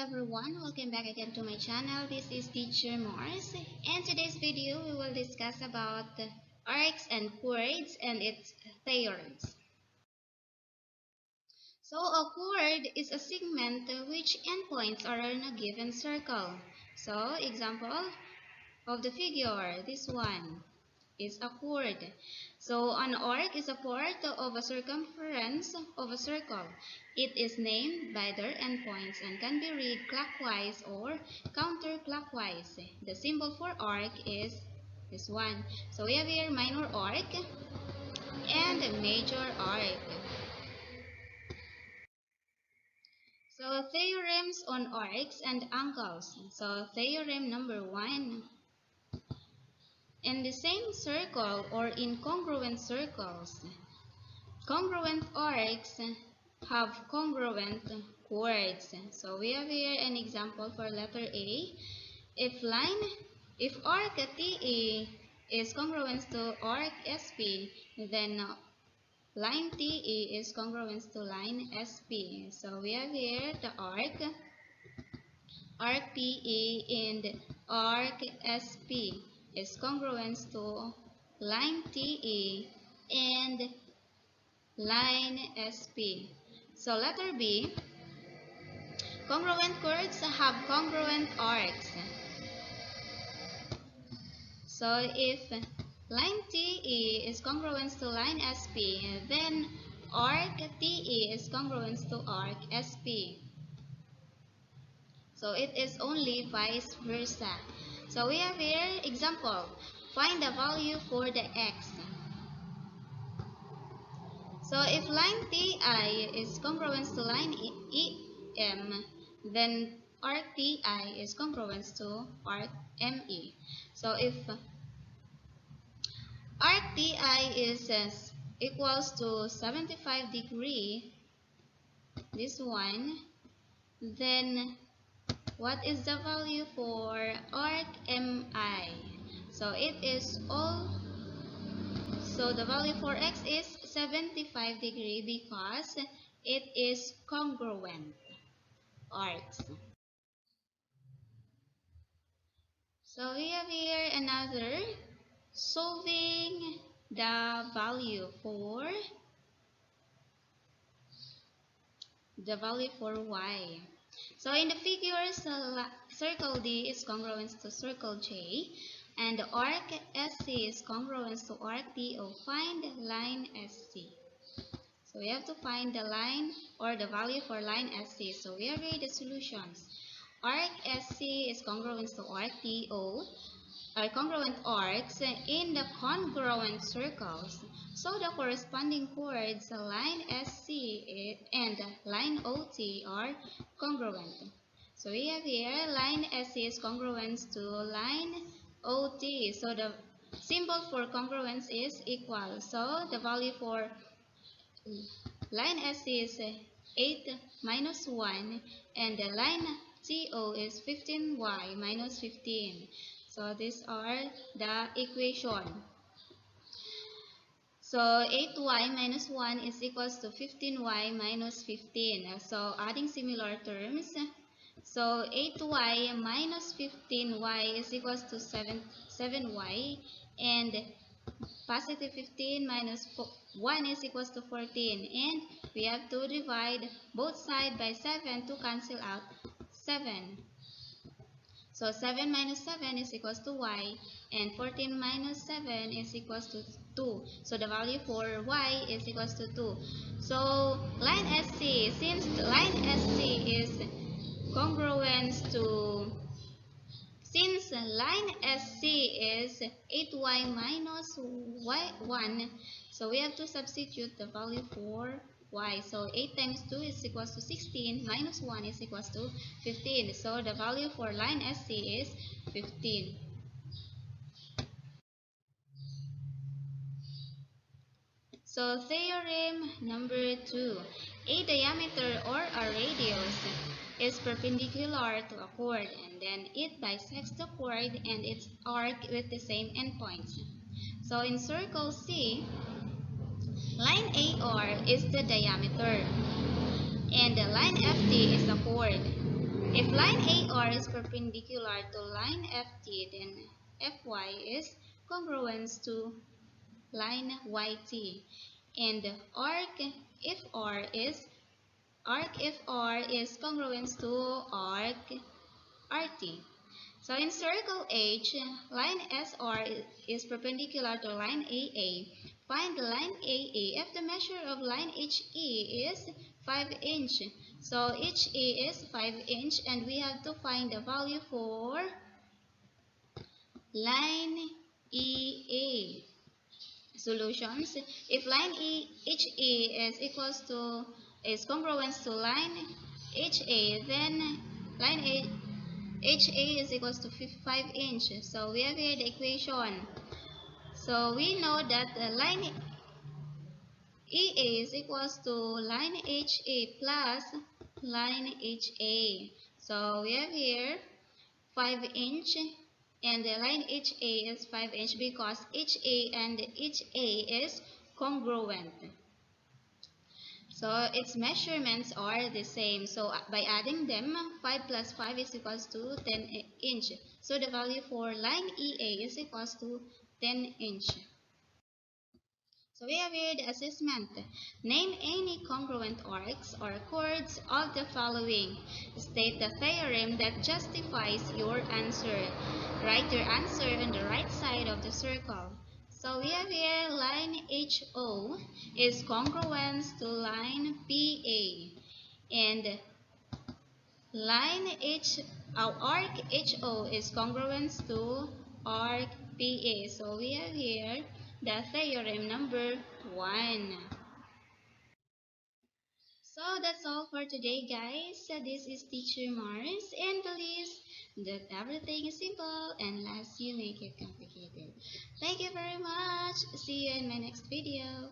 everyone, welcome back again to my channel. This is Teacher Mars, and today's video we will discuss about arcs and chords and its theorems. So a chord is a segment which endpoints are in a given circle. So example of the figure, this one is a chord. So an arc is a part of a circumference of a circle. It is named by their endpoints and can be read clockwise or counterclockwise. The symbol for arc is this one. So we have here minor arc and major arc. So theorems on arcs and angles. So theorem number 1. In the same circle or in congruent circles, congruent arcs have congruent chords. So we have here an example for letter A. If arc TE is congruent to arc SP, then line TE is congruent to line SP. So we have here the arc TE and arc SP is congruent to line TE and line SP. So letter B, congruent chords have congruent arcs. So if line TE is congruent to line SP, then arc TE is congruent to arc SP. So it is only vice versa. So we have here example. Find the value for the x. So if line TI is congruent to line EM, then arc TI is congruent to arc ME. So if arc TI is equals to 75 degree, this one, then what is the value for arc MI? So it is so the value for x is 75 degree because it is congruent arcs. So we have here another solving the value for y. So in the figures, circle D is congruent to circle J, and the arc SC is congruent to arc DO. Find line SC. So we have to find the line or the value for line SC. So we have here the solutions. Arc SC is congruent to arc DO, are congruent arcs in the congruent circles. So the corresponding chords, line SC and line OT, are congruent. So we have here line SC is congruent to line OT. So the symbol for congruence is equal. So the value for line SC is 8 minus 1 and the line TO is 15y minus 15. So these are the equation. So 8y minus 1 is equals to 15y minus 15. So adding similar terms. So 8y minus 15y is equals to 7y, and positive 15 minus 1 is equals to 14, and we have to divide both sides by 7 to cancel out 7. So 7 minus 7 is equals to y, and 14 minus 7 is equals to 2. So the value for y is equals to 2. So line SC, since line SC is congruent to, since line SC is 8y minus y1, so we have to substitute the value for y. So 8 times 2 is equals to 16, minus 1 is equals to 15. So the value for line SC is 15. So theorem number 2. A diameter or a radius is perpendicular to a chord, and then it bisects the chord and its arc with the same endpoints. So in circle C, line AR is the diameter and the line FD is the chord. If line AR is perpendicular to line FT, then FY is congruent to line YT. And if R is if R is congruent to arc RT. So in circle H, line SR is perpendicular to line AA. Find the line AA if the measure of line HE is 5 inch. So HE is 5 inch and we have to find the value for line EA. Solutions. If line HE is congruent to line HA, then line HA is equals to 5 inch. So we have here the equation. So we know that the line EA is equals to line HA plus line HA. So we have here 5 inch and the line HA is 5 inch because HA and HA is congruent. So its measurements are the same. So by adding them, 5 plus 5 is equals to 10 inch. So the value for line EA is equals to 10 inch. So we have here the assessment. Name any congruent arcs or chords of the following. State the theorem that justifies your answer. Write your answer on the right side of the circle. So we have here line HO is congruent to line PA. And line arc HO is congruent to arc PA. So we have here the theorem number 1. So that's all for today, guys. This is Teacher Mars and believes that everything is simple unless you make it complicated. Thank you very much. See you in my next video.